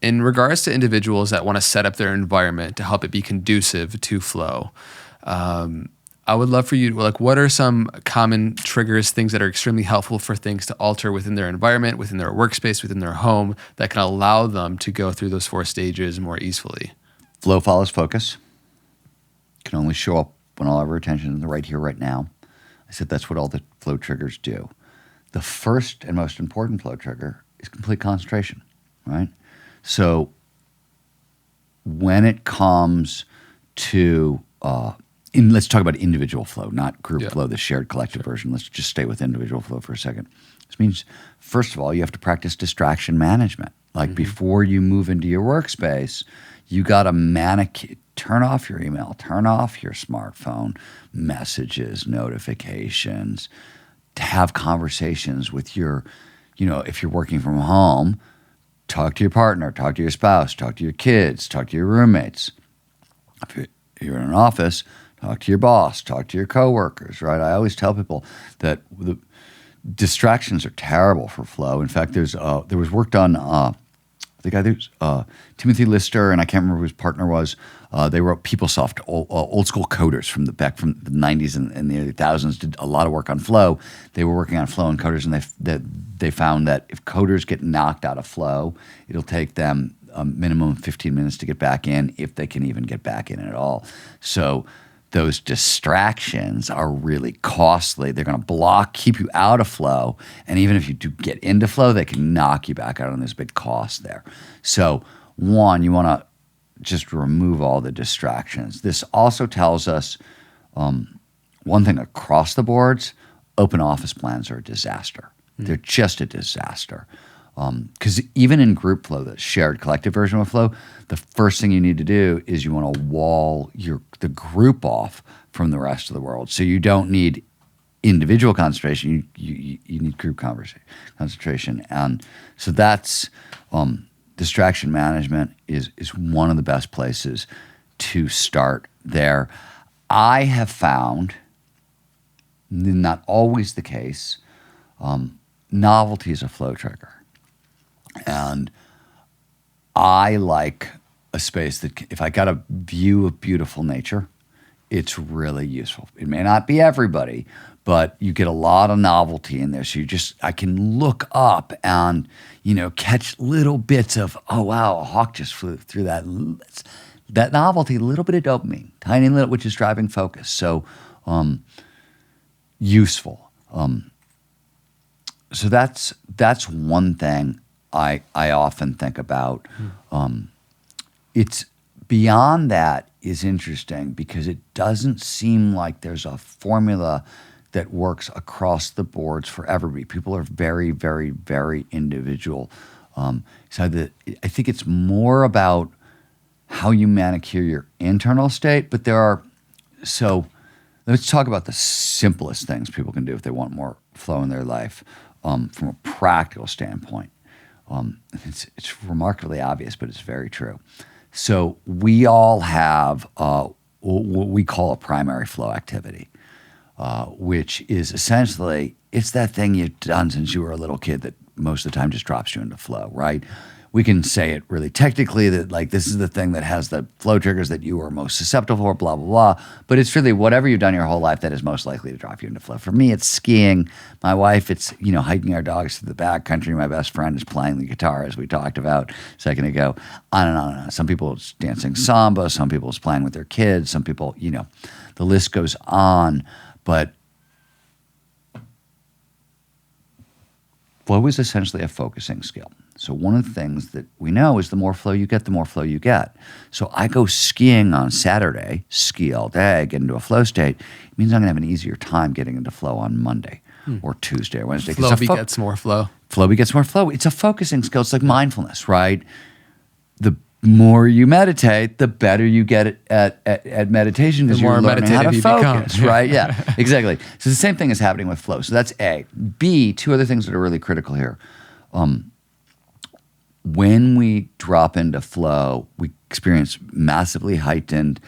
in regards to individuals that want to set up their environment to help it be conducive to flow, I would love for you to, like, what are some common triggers, things that are extremely helpful for things to alter within their environment, within their workspace, within their home, that can allow them to go through those 4 stages more easily? Flow follows focus. Can only show up when all of our attention is the right here, right now. I said that's what all the flow triggers do. The first and most important flow trigger is complete concentration, right? So when it comes to let's talk about individual flow, not group flow, the shared collective version. Let's just stay with individual flow for a second. This means, first of all, you have to practice distraction management. Like before you move into your workspace, you got to turn off your email, turn off your smartphone, messages, notifications, to have conversations with your, if you're working from home, talk to your partner, talk to your spouse, talk to your kids, talk to your roommates. If you're in an office, talk to your boss, talk to your coworkers, right? I always tell people that the distractions are terrible for flow. In fact, there was work done, the guy there's Timothy Lister, and I can't remember who his partner was. They wrote PeopleSoft, old school coders from the 90s and the early 2000s, did a lot of work on flow. They were working on flow and coders, and they found that if coders get knocked out of flow, it'll take them a minimum of 15 minutes to get back in, if they can even get back in at all. So those distractions are really costly. They're going to keep you out of flow. And even if you do get into flow, they can knock you back out, and there's a big cost there. So one, you want to just remove all the distractions. This also tells us one thing across the boards: open office plans are a disaster. They're just a disaster. Because even in group flow, the shared collective version of flow, the first thing you need to do is you want to wall the group off from the rest of the world. So you don't need individual concentration, you need group concentration. And so that's distraction management is one of the best places to start there. I have found, not always the case, novelty is a flow trigger. And I like a space that, if I got a view of beautiful nature, it's really useful. It may not be everybody, but you get a lot of novelty in there. So I can look up and, catch little bits of, oh, wow, a hawk just flew through that. That novelty, a little bit of dopamine, tiny little, which is driving focus. So useful. So that's one thing I often think about. It's beyond that is interesting because it doesn't seem like there's a formula that works across the boards for everybody. People are very, very, very individual. So I think it's more about how you manicure your internal state, but so let's talk about the simplest things people can do if they want more flow in their life from a practical standpoint. It's remarkably obvious, but it's very true. So we all have what we call a primary flow activity, which is essentially, it's that thing you've done since you were a little kid that most of the time just drops you into flow, right? We can say it really technically that, like, this is the thing that has the flow triggers that you are most susceptible for, blah, blah, blah. But it's really whatever you've done your whole life that is most likely to drop you into flow. For me, it's skiing. My wife, it's, hiking our dogs to the backcountry. My best friend is playing the guitar, as we talked about a second ago. On and on and on. Some people, it's dancing samba. Some people, it's playing with their kids. Some people, the list goes on. But flow is essentially a focusing skill. So one of the things that we know is the more flow you get, the more flow you get. So I go skiing on Saturday, ski all day, get into a flow state. It means I'm going to have an easier time getting into flow on Monday or Tuesday or Wednesday. Flow begets more flow. Flow begets more flow. It's a focusing skill. It's like mindfulness, right? The more you meditate, the better you get at meditation because you're learning how to focus, right? Yeah, exactly. So the same thing is happening with flow. So that's A. B, two other things that are really critical here. When we drop into flow, we experience massively heightened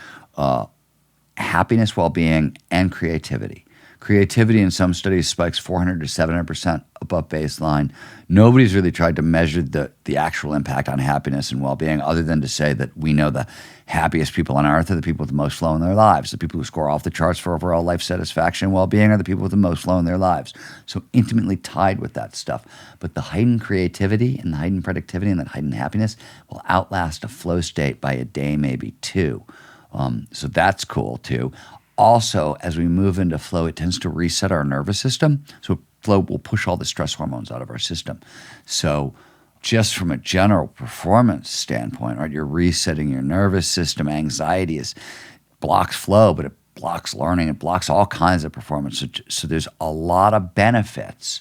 happiness, well-being, and creativity. Creativity in some studies spikes 400 to 700% above baseline. Nobody's really tried to measure the actual impact on happiness and well-being other than to say that we know the happiest people on earth are the people with the most flow in their lives. The people who score off the charts for overall life satisfaction and well-being are the people with the most flow in their lives. So intimately tied with that stuff. But the heightened creativity and the heightened productivity and the heightened happiness will outlast a flow state by a day, maybe two. So that's cool too. Also, as we move into flow, it tends to reset our nervous system. So flow will push all the stress hormones out of our system. So just from a general performance standpoint, right, you're resetting your nervous system. Anxiety blocks flow, but it blocks learning. It blocks all kinds of performance. So there's a lot of benefits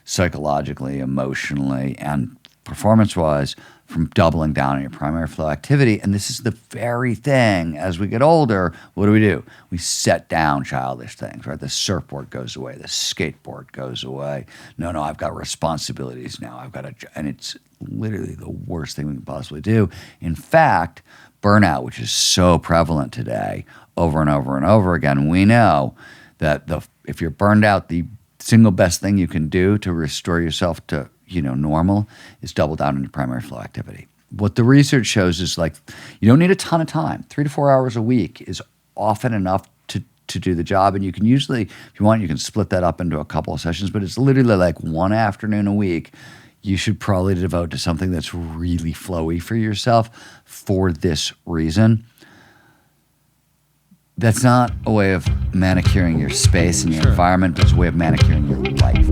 psychologically, emotionally, and performance-wise from doubling down on your primary flow activity. And this is the very thing, as we get older, what do? We set down childish things, right? The surfboard goes away. The skateboard goes away. No, I've got responsibilities now. And it's literally the worst thing we can possibly do. In fact, burnout, which is so prevalent today, over and over and over again, we know that if you're burned out, the single best thing you can do to restore yourself to normal is double down on your primary flow activity. What the research shows is you don't need a ton of time. 3 to 4 hours a week is often enough to do the job. And you can usually, if you want, you can split that up into a couple of sessions, but it's literally like one afternoon a week you should probably devote to something that's really flowy for yourself for this reason. That's not a way of manicuring your space and your environment, but it's a way of manicuring your life.